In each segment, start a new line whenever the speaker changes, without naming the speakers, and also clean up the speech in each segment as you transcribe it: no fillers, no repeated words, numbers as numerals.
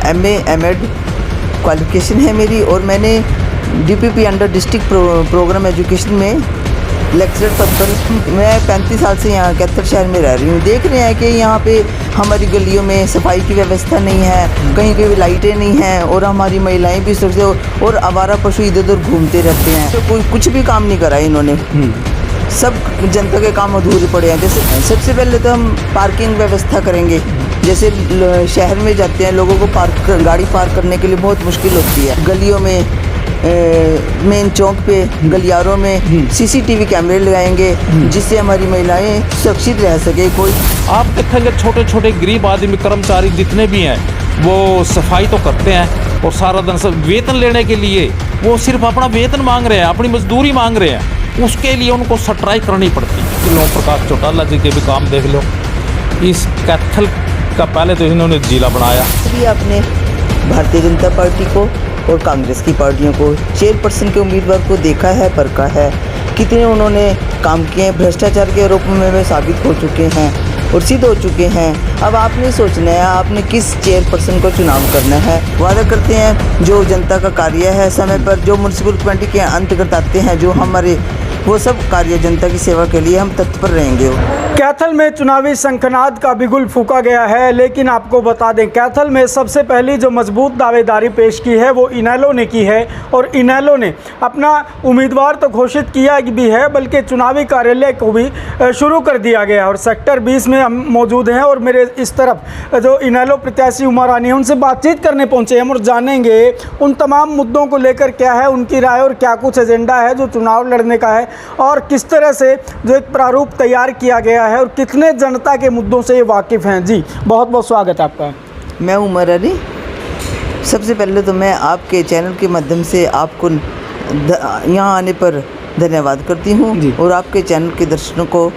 MA M.Ed qualification है मेरी और मैंने DPP under district programme education में लेक्चरर पद पर मैं 35 साल से यहाँ कैथल शहर में रह रही हूँ। देख रहे हैं कि यहाँ पे हमारी गलियों में सफाई की व्यवस्था नहीं है, कहीं कहीं लाइटें नहीं हैं और हमारी महिलाएं भी सुरक्षित और आवारा पशु इधर उधर घूमते रहते हैं। तो कोई कुछ भी काम नहीं करा इन्होंने, सब जनता के काम अधूरे पड़े हैं। जैसे सबसे पहले तो हम पार्किंग व्यवस्था करेंगे। जैसे शहर में जाते हैं, लोगों को गाड़ी पार्क करने के लिए बहुत मुश्किल होती है। गलियों में मेन चौक पे गलियारों में CCTV कैमरे लगाएंगे जिससे हमारी महिलाएं सुरक्षित रह सके। कोई
आप देखेंगे छोटे छोटे गरीब आदमी कर्मचारी जितने भी हैं वो सफाई तो करते हैं और सारा दिन सब वेतन लेने के लिए वो सिर्फ अपना वेतन मांग रहे हैं, अपनी मजदूरी मांग रहे हैं, उसके लिए उनको स्ट्राइक करनी पड़ती है। ओम प्रकाश चौटाला जी के भी काम देख लो, इस कैथल का पहले तो इन्होंने जिला बनाया।
अभी आपने भारतीय जनता पार्टी को और कांग्रेस की पार्टियों को चेयरपर्सन के उम्मीदवार को देखा है, परखा है, कितने उन्होंने काम किए हैं, भ्रष्टाचार के आरोप में साबित हो चुके हैं और सिद्ध हो चुके हैं। अब आपने सोचना है आपने किस चेयरपर्सन को चुनाव करना है। वादा करते हैं जो जनता का कार्य है, समय पर जो म्यूनसिपल कमेटी के अंतर्गत आते हैं, जो हमारे वो सब कार्य जनता की सेवा के लिए हम तत्पर रहेंगे।
कैथल में चुनावी शंखनाद का बिगुल फूका गया है, लेकिन आपको बता दें कैथल में सबसे पहली जो मजबूत दावेदारी पेश की है वो इनेलो ने की है और इनेलो ने अपना उम्मीदवार तो घोषित किया भी है, बल्कि चुनावी कार्यालय को भी शुरू कर दिया गया। और सेक्टर 20 में हम मौजूद हैं और मेरे इस तरफ जो इनेलो प्रत्याशी उमा रानी है, उनसे बातचीत करने पहुँचे हम और जानेंगे उन तमाम मुद्दों को लेकर क्या है उनकी राय और क्या कुछ एजेंडा है जो चुनाव लड़ने का है और किस तरह से जो एक प्रारूप तैयार किया गया है और कितने जनता के मुद्दों से ये वाकिफ़ हैं। जी बहुत बहुत स्वागत है आपका।
मैं उमा रानी, सबसे पहले तो मैं आपके चैनल के माध्यम से आपको यहाँ आने पर धन्यवाद करती हूँ और आपके चैनल के दर्शकों को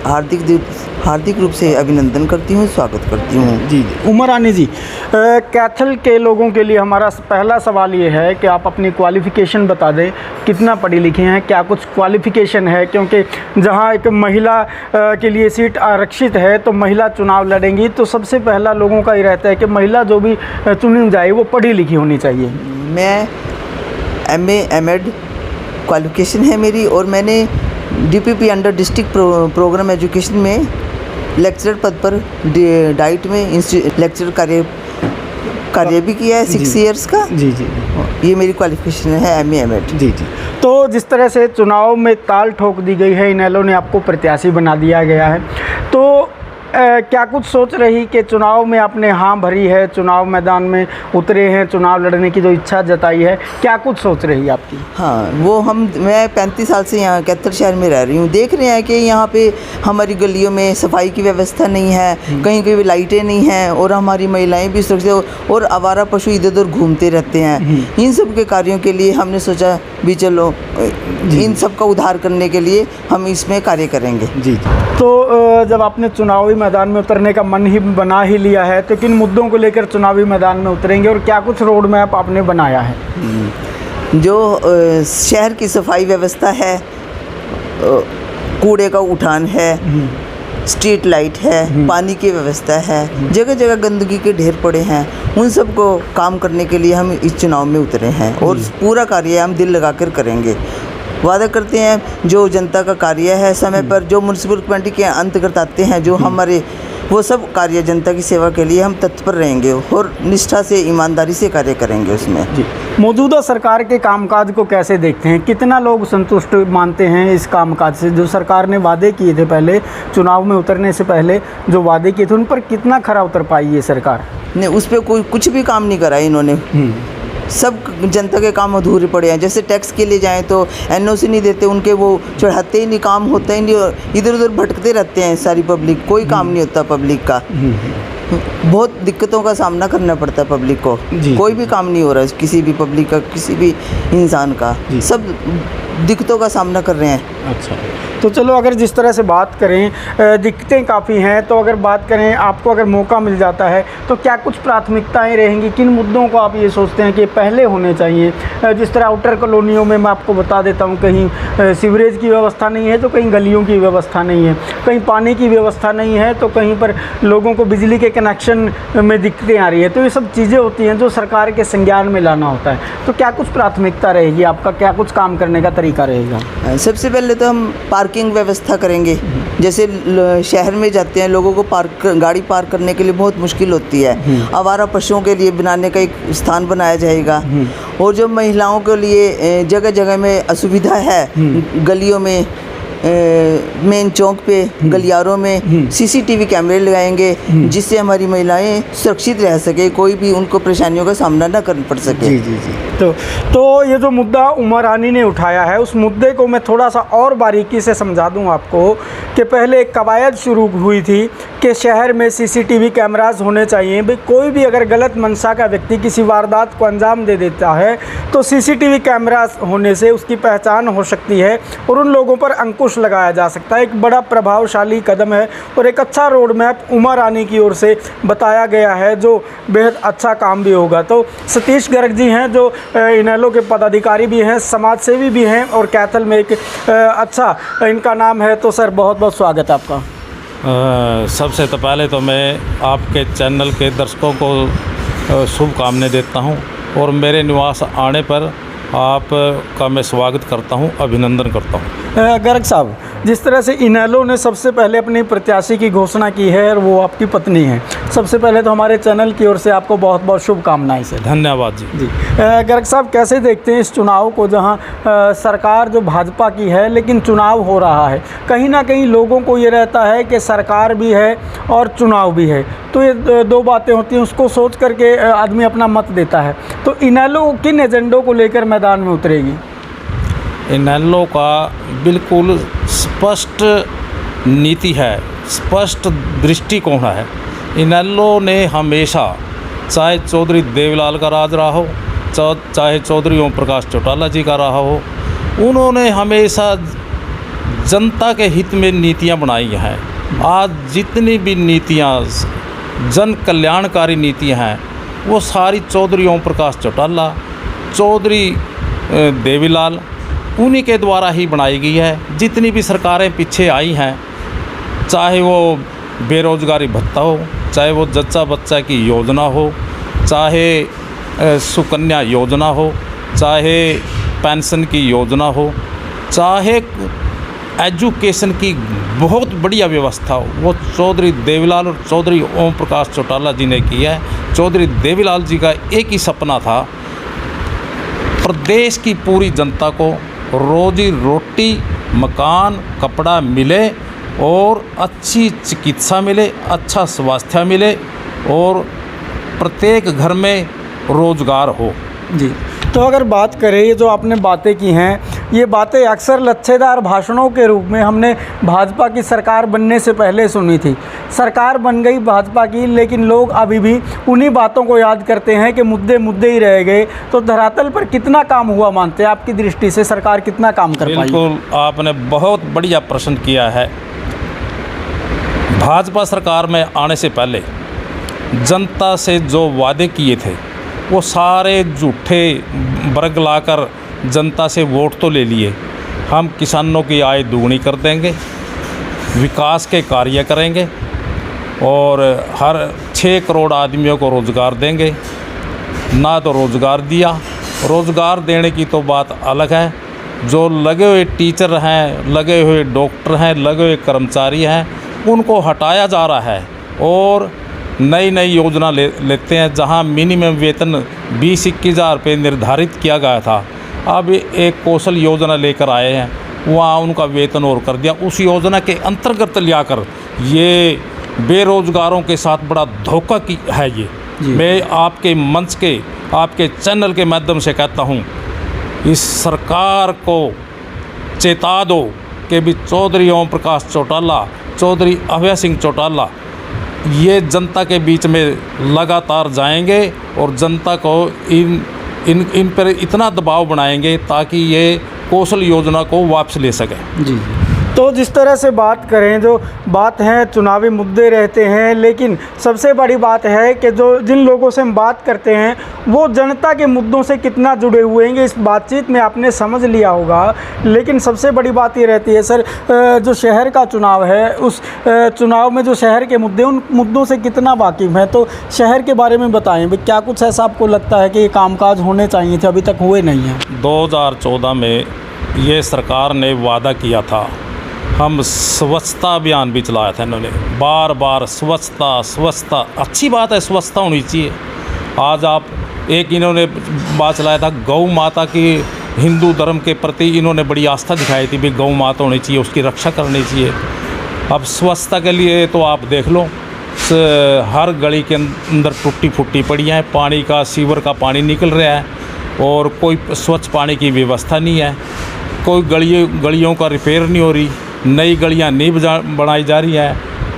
हार्दिक रूप से अभिनंदन करती हूँ, स्वागत करती हूँ।
जी उमा रानी जी, कैथल के लोगों के लिए हमारा पहला सवाल ये है कि आप अपनी क्वालिफ़िकेशन बता दें, कितना पढ़ी लिखी हैं, क्या कुछ क्वालिफ़िकेशन है, क्योंकि जहाँ एक महिला के लिए सीट आरक्षित है तो महिला चुनाव लड़ेंगी तो सबसे पहला लोगों का ये रहता है कि महिला जो भी चुनी जाए वो पढ़ी लिखी होनी चाहिए।
मैं MA M.Ed क्वालिफ़िकेशन है मेरी और मैंने DPP under district programme education में लेक्चरर पद पर डाइट में लेक्चर कार्य भी किया है 6 इयर्स का। जी जी, ये मेरी क्वालिफ़िकेशन है MA M.Ed। जी जी।
तो जिस तरह से चुनाव में ताल ठोक दी गई है, इनेलो ने आपको प्रत्याशी बना दिया गया है, तो क्या कुछ सोच रही कि चुनाव में आपने हाँ भरी है, चुनाव मैदान में उतरे हैं, चुनाव लड़ने की जो इच्छा जताई है, क्या कुछ सोच रही है आपकी?
हाँ, वो मैं 35 साल से यहाँ कैथल शहर में रह रही हूँ। देख रहे हैं कि यहाँ पे हमारी गलियों में सफाई की व्यवस्था नहीं है, कहीं कहीं लाइटें नहीं हैं और हमारी महिलाएं भी सुरक्षित और आवारा पशु इधर उधर घूमते रहते हैं। इन सब के कार्यों के लिए हमने सोचा भी चलो इन सब का उद्धार करने के लिए हम इसमें कार्य करेंगे। जी।
तो जब आपने चुनावी मैदान में उतरने का मन ही बना ही लिया है तो किन मुद्दों को लेकर चुनावी मैदान में उतरेंगे और क्या कुछ रोड मैप आपने बनाया है?
जो शहर की सफाई व्यवस्था है, कूड़े का उठान है, स्ट्रीट लाइट है, पानी की व्यवस्था है, जगह जगह गंदगी के ढेर पड़े हैं, उन सब को काम करने के लिए हम इस चुनाव में उतरे हैं और पूरा कार्य हम दिल लगाकर करेंगे। वादा करते हैं जो जनता का कार्य है, समय पर जो म्यूनसिपल कमेटी के अंतर्गत आते हैं, जो हमारे वो सब कार्य जनता की सेवा के लिए हम तत्पर रहेंगे और निष्ठा से ईमानदारी से कार्य करेंगे उसमें। जी।
मौजूदा सरकार के कामकाज को कैसे देखते हैं, कितना लोग संतुष्ट मानते हैं इस कामकाज से? जो सरकार ने वादे किए थे पहले चुनाव में उतरने से पहले, जो वादे किए थे उन पर कितना खरा उतर पाई ये सरकार?
नहीं, उस पर कोई कुछ भी काम नहीं करा इन्होंने। सब जनता के काम अधूरे पड़े हैं। जैसे टैक्स के लिए जाएं तो NOC नहीं देते, उनके वो चढ़ाते ही नहीं, काम होता ही नहीं, इधर उधर भटकते रहते हैं सारी पब्लिक, कोई काम नहीं होता पब्लिक का। बहुत दिक्कतों का सामना करना पड़ता है पब्लिक को, कोई भी काम नहीं हो रहा है किसी भी पब्लिक का, किसी भी इंसान का, सब दिक्कतों का सामना कर रहे हैं।
अच्छा, तो चलो अगर जिस तरह से बात करें दिक्कतें काफ़ी हैं, तो अगर बात करें आपको अगर मौका मिल जाता है तो क्या कुछ प्राथमिकताएं रहेंगी, किन मुद्दों को आप ये सोचते हैं कि पहले होने चाहिए? जिस तरह आउटर कॉलोनियों में मैं आपको बता देता हूँ, कहीं सीवरेज की व्यवस्था नहीं है तो कहीं गलियों की व्यवस्था नहीं है, कहीं पानी की व्यवस्था नहीं है तो कहीं पर लोगों को बिजली के कनेक्शन में दिक्कतें आ रही है। तो ये सब चीज़ें होती हैं जो सरकार के संज्ञान में लाना होता है। तो क्या कुछ प्राथमिकता रहेगी आपका, क्या कुछ काम करने का तरीका रहेगा?
सबसे पहले तो हम पार्किंग व्यवस्था करेंगे। जैसे शहर में जाते हैं, लोगों को गाड़ी पार्क करने के लिए बहुत मुश्किल होती है। आवारा पशुओं के लिए बनाने का एक स्थान बनाया जाएगा। और जो महिलाओं के लिए जगह जगह में असुविधा है, गलियों में, मेन चौक पे, गलियारों में सीसीटीवी कैमरे लगाएंगे, जिससे हमारी महिलाएं सुरक्षित रह सके, कोई भी उनको परेशानियों का सामना न करना पड़ सके।
जी। तो ये जो मुद्दा उमा रानी ने उठाया है, उस मुद्दे को मैं थोड़ा सा और बारीकी से समझा दूं आपको कि पहले एक कवायद शुरू हुई थी कि शहर में सीसीटीवी कैमरास होने चाहिए। भाई कोई भी अगर गलत मंशा का व्यक्ति किसी वारदात को अंजाम दे देता है तो सीसीटीवी कैमरास होने से उसकी पहचान हो सकती है और उन लोगों पर अंकुश लगाया जा सकता है। एक बड़ा प्रभावशाली कदम है और एक अच्छा रोड मैप उमा रानी की ओर से बताया गया है, जो बेहद अच्छा काम भी होगा। तो सतीश गर्ग जी हैं जो इनेलो के पदाधिकारी भी हैं, समाज सेवी भी हैं और कैथल में एक अच्छा इनका नाम है। तो सर बहुत बहुत स्वागत है आपका।
सबसे तो पहले तो मैं आपके चैनल के दर्शकों को शुभकामनाएं देता हूं और मेरे निवास आने पर आपका मैं स्वागत करता हूं, अभिनंदन करता हूं।
गर्ग साहब, जिस तरह से इनेलो ने सबसे पहले अपनी प्रत्याशी की घोषणा की है और वो आपकी पत्नी है, सबसे पहले तो हमारे चैनल की ओर से आपको बहुत बहुत शुभकामनाएं से।
धन्यवाद जी।
गर्ग साहब, कैसे देखते हैं इस चुनाव को, जहां सरकार जो भाजपा की है लेकिन चुनाव हो रहा है? कहीं ना कहीं लोगों को ये रहता है कि सरकार भी है और चुनाव भी है, तो ये दो बातें होती हैं, उसको सोच करके आदमी अपना मत देता है। तो इनेलो किन एजेंडों को लेकर मैदान में उतरेगी?
इनेलो का बिल्कुल स्पष्ट नीति है, स्पष्ट दृष्टिकोण है। इनेलो ने हमेशा, चाहे चौधरी देवीलाल का राज रहा हो, चाहे चौधरी ओम प्रकाश चौटाला जी का रहा हो, उन्होंने हमेशा जनता के हित में नीतियां बनाई हैं। आज जितनी भी नीतियां जन कल्याणकारी नीतियां हैं, वो सारी चौधरी ओम प्रकाश चौटाला, चौधरी देवीलाल, उन्हीं के द्वारा ही बनाई गई है। जितनी भी सरकारें पीछे आई हैं, चाहे वो बेरोजगारी भत्ता हो, चाहे वो जच्चा बच्चा की योजना हो, चाहे सुकन्या योजना हो, चाहे पेंशन की योजना हो, चाहे एजुकेशन की बहुत बढ़िया व्यवस्था हो, वो चौधरी देवीलाल और चौधरी ओम प्रकाश चौटाला जी ने की है। चौधरी देवीलाल जी का एक ही सपना था, प्रदेश की पूरी जनता को रोजी रोटी, मकान, कपड़ा मिले और अच्छी चिकित्सा मिले, अच्छा स्वास्थ्य मिले और प्रत्येक घर में रोजगार हो।
जी, तो अगर बात करें, ये जो आपने बातें की हैं, ये बातें अक्सर लच्छेदार भाषणों के रूप में हमने भाजपा की सरकार बनने से पहले सुनी थी। सरकार बन गई भाजपा की, लेकिन लोग अभी भी उन्हीं बातों को याद करते हैं कि मुद्दे मुद्दे ही रह गए। तो धरातल पर कितना काम हुआ मानते हैं आपकी दृष्टि से? सरकार कितना काम कर पाई?
बिल्कुल, आपने बहुत बढ़िया प्रश्न किया है। भाजपा सरकार में आने से पहले जनता से जो वादे किए थे, वो सारे झूठे वर्ग लाकर जनता से वोट तो ले लिए। हम किसानों की आय दुगनी कर देंगे, विकास के कार्य करेंगे और हर 6 करोड़ आदमियों को रोज़गार देंगे। ना तो रोज़गार दिया, रोज़गार देने की तो बात अलग है। जो लगे हुए टीचर हैं, लगे हुए डॉक्टर हैं, लगे हुए कर्मचारी हैं, उनको हटाया जा रहा है और नई नई योजना लेते हैं। जहां मिनिमम वेतन 20-21 हज़ार रुपये निर्धारित किया गया था, अब एक कौशल योजना लेकर आए हैं, वहाँ उनका वेतन और कर दिया। उस योजना के अंतर्गत लियाकर ये बेरोज़गारों के साथ बड़ा धोखा की है ये। मैं आपके मंच के, आपके चैनल के माध्यम से कहता हूँ, इस सरकार को चेता दो कि भी चौधरी ओम प्रकाश चौटाला, चौधरी अभय सिंह चौटाला ये जनता के बीच में लगातार जाएंगे और जनता को इन पर इतना दबाव बनाएंगे ताकि ये कौशल योजना को वापस ले सकें।
जी। तो जिस तरह से बात करें, जो बात है चुनावी मुद्दे रहते हैं, लेकिन सबसे बड़ी बात है कि जो जिन लोगों से हम बात करते हैं वो जनता के मुद्दों से कितना जुड़े हुए हैं, इस बातचीत में आपने समझ लिया होगा। लेकिन सबसे बड़ी बात ये रहती है सर, जो शहर का चुनाव है उस चुनाव में जो शहर के मुद्दे, उन मुद्दों से कितना वाकिफ़ हैं। तो शहर के बारे में बताएं भाई, क्या कुछ ऐसा आपको लगता है कि ये कामकाज होने चाहिए थे, अभी तक हुए नहीं हैं?
2014 में ये सरकार ने वादा किया था, हम स्वच्छता अभियान भी चलाया था इन्होंने, बार बार स्वच्छता अच्छी बात है, स्वच्छता होनी चाहिए। आज आप एक इन्होंने बात चलाया था गौ माता की, हिंदू धर्म के प्रति इन्होंने बड़ी आस्था दिखाई थी भी गौ माता होनी चाहिए, उसकी रक्षा करनी चाहिए। अब स्वच्छता के लिए तो आप देख लो, हर गली के अंदर टूटी फूटी पड़ी हैं, पानी का सीवर का पानी निकल रहा है और कोई स्वच्छ पानी की व्यवस्था नहीं है, कोई गलियों का रिपेयर नहीं हो रही, नई गलियां नहीं बनाई जा रही है,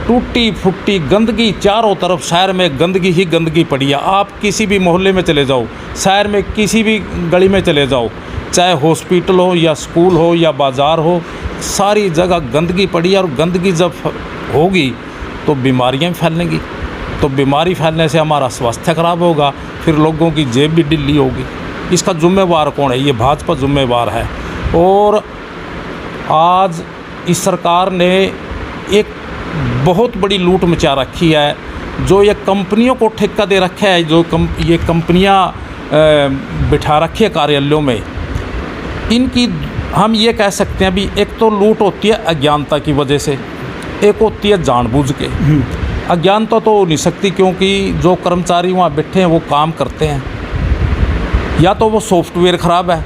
टूटी फूटी गंदगी चारों तरफ, शहर में गंदगी ही गंदगी पड़ी है। आप किसी भी मोहल्ले में चले जाओ, शहर में किसी भी गली में चले जाओ, चाहे हॉस्पिटल हो या स्कूल हो या बाज़ार हो, सारी जगह गंदगी पड़ी है। और गंदगी जब होगी तो बीमारियां फैलेंगी, तो बीमारी फैलने से हमारा स्वास्थ्य खराब होगा, फिर लोगों की जेब भी ढीली होगी। इसका जिम्मेवार कौन है? ये भाजपा जिम्मेवार है। और आज इस सरकार ने एक बहुत बड़ी लूट मचा रखी है, जो ये कंपनियों को ठेका दे रखा है, जो ये कंपनियां बिठा रखी है कार्यालयों में, इनकी हम ये कह सकते हैं भी एक तो लूट होती है अज्ञानता की वजह से, एक होती है जानबूझ के। अज्ञानता तो हो नहीं सकती, क्योंकि जो कर्मचारी वहाँ बैठे हैं वो काम करते हैं, या तो वो सॉफ्टवेयर ख़राब है।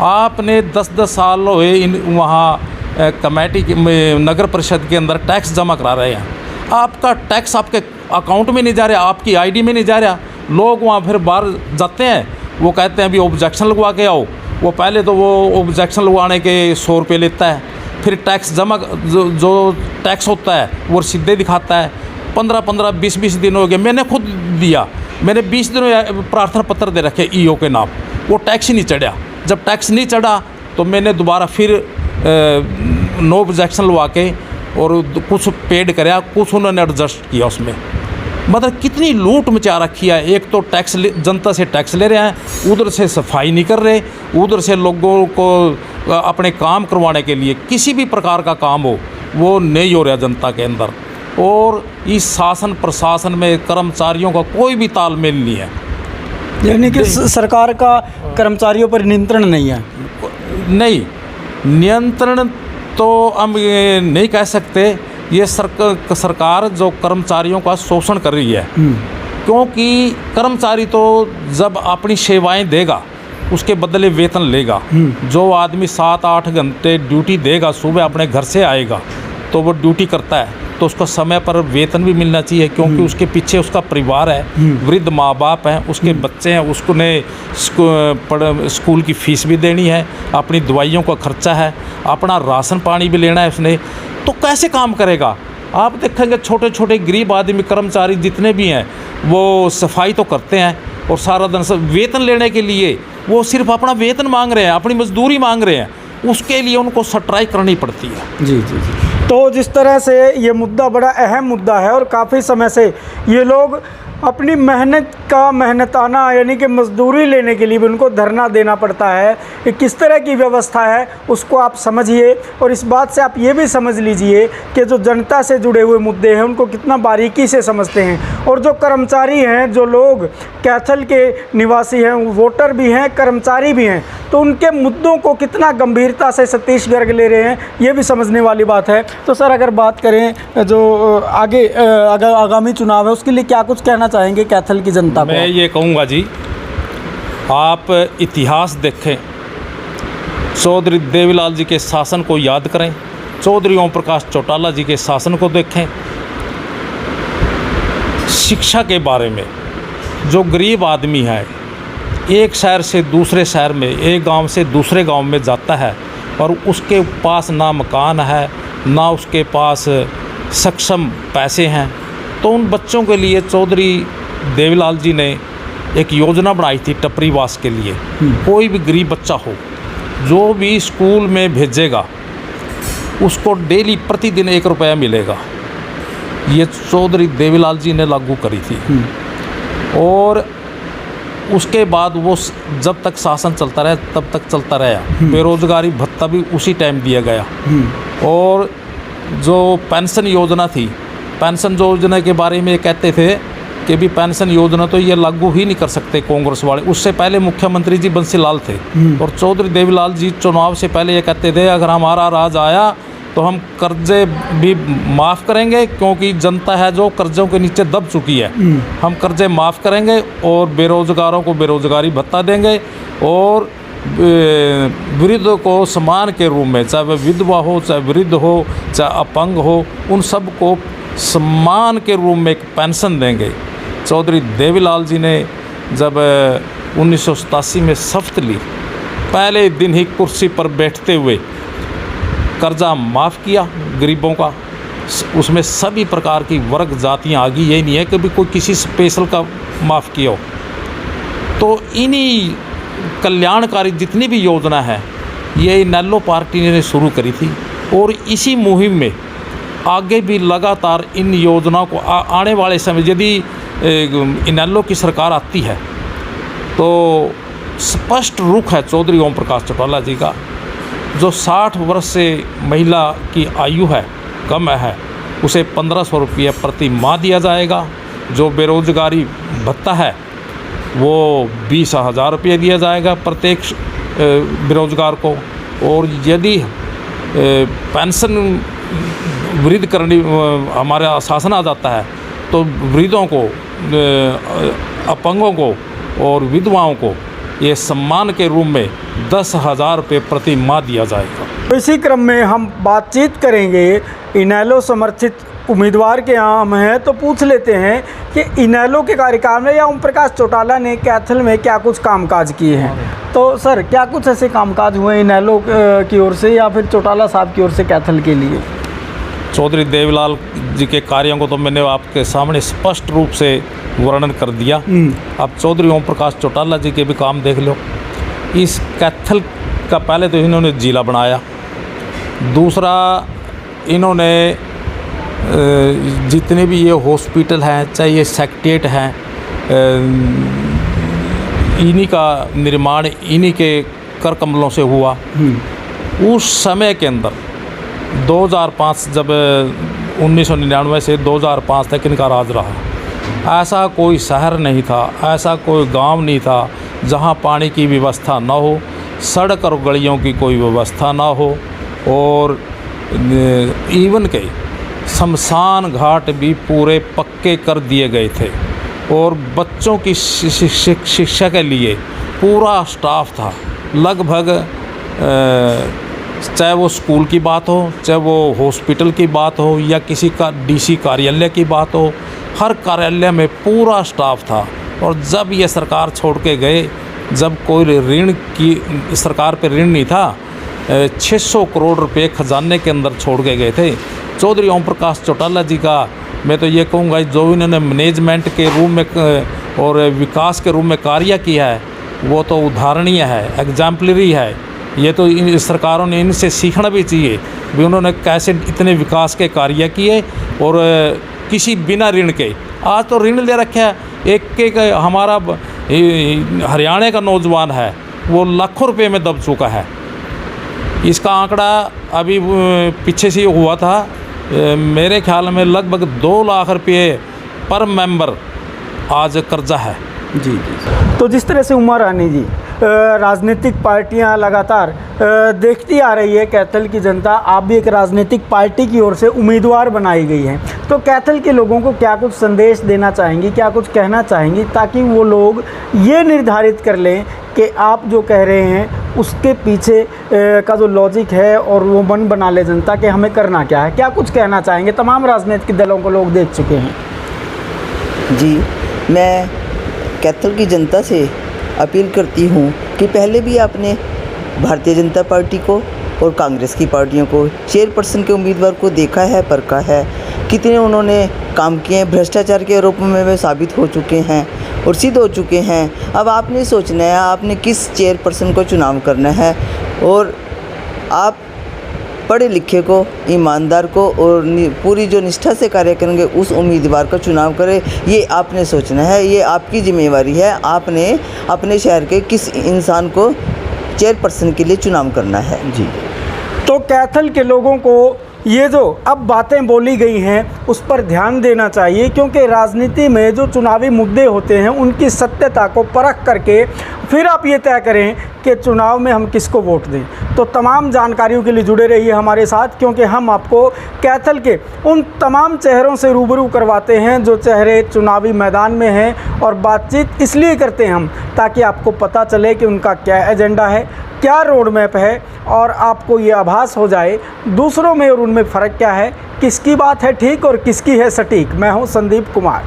आपने 10-10 साल हुए वहाँ कमेटी में, नगर परिषद के अंदर टैक्स जमा करा रहे हैं, आपका टैक्स आपके अकाउंट में नहीं जा रहा, आपकी आईडी में नहीं जा रहा। लोग वहाँ फिर बाहर जाते हैं, वो कहते हैं अभी ऑब्जेक्शन लगवा के आओ। वो पहले तो वो ऑब्जेक्शन लगवाने के 100 रुपये लेता है, फिर टैक्स जमा जो टैक्स होता है वो सीधे दिखाता है। 15-15, 20-20 दिन हो गए, मैंने खुद दिया, मैंने 20 दिन प्रार्थना पत्र दे रखे ईओ के नाम, वो टैक्स ही नहीं चढ़ा। जब टैक्स नहीं चढ़ा तो मैंने दोबारा फिर नो ऑब्जेक्शन लगा के और कुछ पेड कराया, कुछ उन्होंने एडजस्ट किया उसमें। मतलब कितनी लूट मचा रखी है। एक तो टैक्स जनता से टैक्स ले रहे हैं, उधर से सफाई नहीं कर रहे, उधर से लोगों को अपने काम करवाने के लिए किसी भी प्रकार का काम हो वो नहीं हो रहा जनता के अंदर। और इस शासन प्रशासन में कर्मचारियों का कोई भी तालमेल नहीं है,
यानी कि सरकार का कर्मचारियों पर नियंत्रण नहीं है।
नहीं, नियंत्रण तो हम ये नहीं कह सकते, ये सरकार जो कर्मचारियों का शोषण कर रही है। क्योंकि कर्मचारी तो जब अपनी सेवाएं देगा उसके बदले वेतन लेगा। जो आदमी 7-8 घंटे ड्यूटी देगा, सुबह अपने घर से आएगा तो वो ड्यूटी करता है, तो उसको समय पर वेतन भी मिलना चाहिए, क्योंकि उसके पीछे उसका परिवार है, वृद्ध माँ बाप हैं, उसके बच्चे हैं, उसको ने स्कूल की फ़ीस भी देनी है, अपनी दवाइयों का खर्चा है, अपना राशन पानी भी लेना है उसने, तो कैसे काम करेगा? आप देखेंगे छोटे छोटे गरीब आदमी कर्मचारी जितने भी हैं वो सफाई तो करते हैं, और सारा दिन वेतन लेने के लिए वो सिर्फ अपना वेतन मांग रहे हैं, अपनी मजदूरी मांग रहे हैं, उसके लिए उनको स्ट्राइक करनी पड़ती है।
जी जी जी। तो जिस तरह से ये मुद्दा बड़ा अहम मुद्दा है और काफ़ी समय से ये लोग अपनी मेहनत का मेहनताना यानी कि मजदूरी लेने के लिए भी उनको धरना देना पड़ता है। कि किस तरह की व्यवस्था है उसको आप समझिए, और इस बात से आप ये भी समझ लीजिए कि जो जनता से जुड़े हुए मुद्दे हैं उनको कितना बारीकी से समझते हैं। और जो कर्मचारी हैं, जो लोग कैथल के निवासी हैं, वोटर भी हैं, कर्मचारी भी हैं, तो उनके मुद्दों को कितना गंभीरता से सतीश गर्ग ले रहे हैं, ये भी समझने वाली बात है। तो सर अगर बात करें जो आगे आगामी चुनाव है उसके लिए क्या कुछ कहना चाहेंगे कैथल की जनता को?
मैं ये कहूँगा जी, आप इतिहास देखें, चौधरी देवीलाल जी के शासन को याद करें, चौधरी ओम प्रकाश चौटाला जी के शासन को देखें। शिक्षा के बारे में जो गरीब आदमी है एक शहर से दूसरे शहर में, एक गांव से दूसरे गांव में जाता है और उसके पास ना मकान है ना उसके पास सक्षम पैसे हैं, तो उन बच्चों के लिए चौधरी देवीलाल जी ने एक योजना बनाई थी टपरीवास के लिए। कोई भी गरीब बच्चा हो जो भी स्कूल में भेजेगा उसको डेली प्रतिदिन 1 रुपया मिलेगा। ये चौधरी देवीलाल जी ने लागू करी थी। और उसके बाद वो जब तक शासन चलता रहा तब तक चलता रहा। बेरोजगारी भत्ता भी उसी टाइम दिया गया। और जो पेंशन योजना थी, पेंशन योजना के बारे में ये कहते थे कि भी पेंशन योजना तो ये लागू ही नहीं कर सकते कांग्रेस वाले। उससे पहले मुख्यमंत्री जी बंसीलाल थे और चौधरी देवीलाल जी चुनाव से पहले ये कहते थे अगर हमारा राज आया तो हम कर्जे भी माफ़ करेंगे, क्योंकि जनता है जो कर्ज़ों के नीचे दब चुकी है। हम कर्जे माफ़ करेंगे और बेरोज़गारों को बेरोज़गारी भत्ता देंगे और वृद्ध को सम्मान के रूप में, चाहे वह विधवा हो, चाहे वृद्ध हो, चाहे अपंग हो, उन सब को सम्मान के रूप में एक पेंशन देंगे। चौधरी देवीलाल जी ने जब 1987 में शपथ ली, पहले दिन ही कुर्सी पर बैठते हुए कर्जा माफ़ किया गरीबों का। उसमें सभी प्रकार की वर्ग जातियाँ आ गई। यही नहीं है कि भी कोई किसी स्पेशल का माफ़ किया हो। तो इन्हीं कल्याणकारी जितनी भी योजना है ये इनेलो पार्टी ने शुरू करी थी और इसी मुहिम में आगे भी लगातार इन योजनाओं को आने वाले समय यदि इनेलो की सरकार आती है तो स्पष्ट रुख है चौधरी ओम प्रकाश चौटाला जी का। जो 60 वर्ष से महिला की आयु है कम है उसे 1500 रुपये प्रति माह दिया जाएगा। जो बेरोजगारी भत्ता है वो 20,000 रुपये दिया जाएगा प्रत्येक बेरोजगार को। और यदि पेंशन वृद्ध करनी हमारा शासन आ जाता है तो वृद्धों को, अपंगों को और विधवाओं को ये सम्मान के रूप में 10,000 रुपये प्रति माह दिया जाएगा।
तो इसी क्रम में हम बातचीत करेंगे इनेलो समर्थित उम्मीदवार के यहाँ हम हैं, तो पूछ लेते हैं कि इनेलो के कार्यकाल में या ओम प्रकाश चौटाला ने कैथल में क्या कुछ कामकाज किए हैं। तो सर क्या कुछ ऐसे कामकाज हुए इनेलो की ओर से या फिर चौटाला साहब की ओर से कैथल के लिए?
चौधरी देवीलाल जी के कार्यों को तो मैंने आपके सामने स्पष्ट रूप से वर्णन कर दिया। अब चौधरी ओम प्रकाश चौटाला जी के भी काम देख लो। इस कैथल का पहले तो इन्होंने जिला बनाया, दूसरा इन्होंने जितने भी ये हॉस्पिटल हैं, चाहे ये सेक्रेटेरिएट हैं, इन्हीं का निर्माण इन्हीं के कर कमलों से हुआ। उस समय के अंदर 2005 जब 1999 से 2005 तक इनका राज रहा। ऐसा कोई शहर नहीं था, ऐसा कोई गांव नहीं था जहां पानी की व्यवस्था ना हो, सड़क और गलियों की कोई व्यवस्था ना हो और इवन के शमशान घाट भी पूरे पक्के कर दिए गए थे। और बच्चों की शिक्षा के लिए पूरा स्टाफ था। लगभग चाहे वो स्कूल की बात हो, चाहे वो हॉस्पिटल की बात हो या किसी का डीसी कार्यालय की बात हो, हर कार्यालय में पूरा स्टाफ था। और जब ये सरकार छोड़ के गए, जब कोई ऋण की सरकार पे ऋण नहीं था, 600 करोड़ रुपए खजाने के अंदर छोड़ के गए थे। चौधरी ओम प्रकाश चौटाला जी का मैं तो ये कहूँगा जो इन्होंने मैनेजमेंट के रूप में और विकास के रूप में कार्य किया है वो तो उदाहरणीय है, एग्जाम्पलरी है। ये तो इन सरकारों ने इनसे सीखना भी चाहिए भी उन्होंने कैसे इतने विकास के कार्य किए और किसी बिना ऋण के। आज तो ऋण ले रखे है, एक हमारा हरियाणा का नौजवान है वो लाखों रुपए में दब चुका है। इसका आंकड़ा अभी पीछे से हुआ था, मेरे ख्याल में लगभग 2 लाख रुपये पर मेंबर आज कर्जा है।
जी। तो जिस तरह से उमा रानी जी राजनीतिक पार्टियां लगातार देखती आ रही है, कैथल की जनता, आप भी एक राजनीतिक पार्टी की ओर से उम्मीदवार बनाई गई हैं, तो कैथल के लोगों को क्या कुछ संदेश देना चाहेंगी, क्या कुछ कहना चाहेंगी ताकि वो लोग ये निर्धारित कर लें कि आप जो कह रहे हैं उसके पीछे का जो लॉजिक है और वो मन बना ले जनता कि हमें करना क्या है? क्या कुछ कहना चाहेंगे? तमाम राजनीतिक दलों को लोग देख चुके हैं।
जी, मैं कैथल की जनता से अपील करती हूँ कि पहले भी आपने भारतीय जनता पार्टी को और कांग्रेस की पार्टियों को, चेयरपर्सन के उम्मीदवार को देखा है, परखा है, कितने उन्होंने काम किए हैं, भ्रष्टाचार के आरोपों में वे साबित हो चुके हैं और सिद्ध हो चुके हैं। अब आपने सोचना है आपने किस चेयरपर्सन को चुनाव करना है, और आप पढ़े लिखे को, ईमानदार को और पूरी जो निष्ठा से कार्य करेंगे उस उम्मीदवार का चुनाव करें। ये आपने सोचना है, ये आपकी जिम्मेवारी है। आपने अपने शहर के किस इंसान को चेयरपर्सन के लिए चुनाव करना है। जी।
तो कैथल के लोगों को ये जो अब बातें बोली गई हैं उस पर ध्यान देना चाहिए, क्योंकि राजनीति में जो चुनावी मुद्दे होते हैं उनकी सत्यता को परख करके फिर आप ये तय करें कि चुनाव में हम किसको वोट दें। तो तमाम जानकारियों के लिए जुड़े रहिए हमारे साथ, क्योंकि हम आपको कैथल के उन तमाम चेहरों से रूबरू करवाते हैं जो चेहरे चुनावी मैदान में हैं, और बातचीत इसलिए करते हैं हम ताकि आपको पता चले कि उनका क्या एजेंडा है, क्या रोड मैप है, और आपको ये आभास हो जाए दूसरों में और उनमें फ़र्क क्या है, किसकी बात है ठीक और किसकी है सटीक। मैं हूं संदीप कुमार।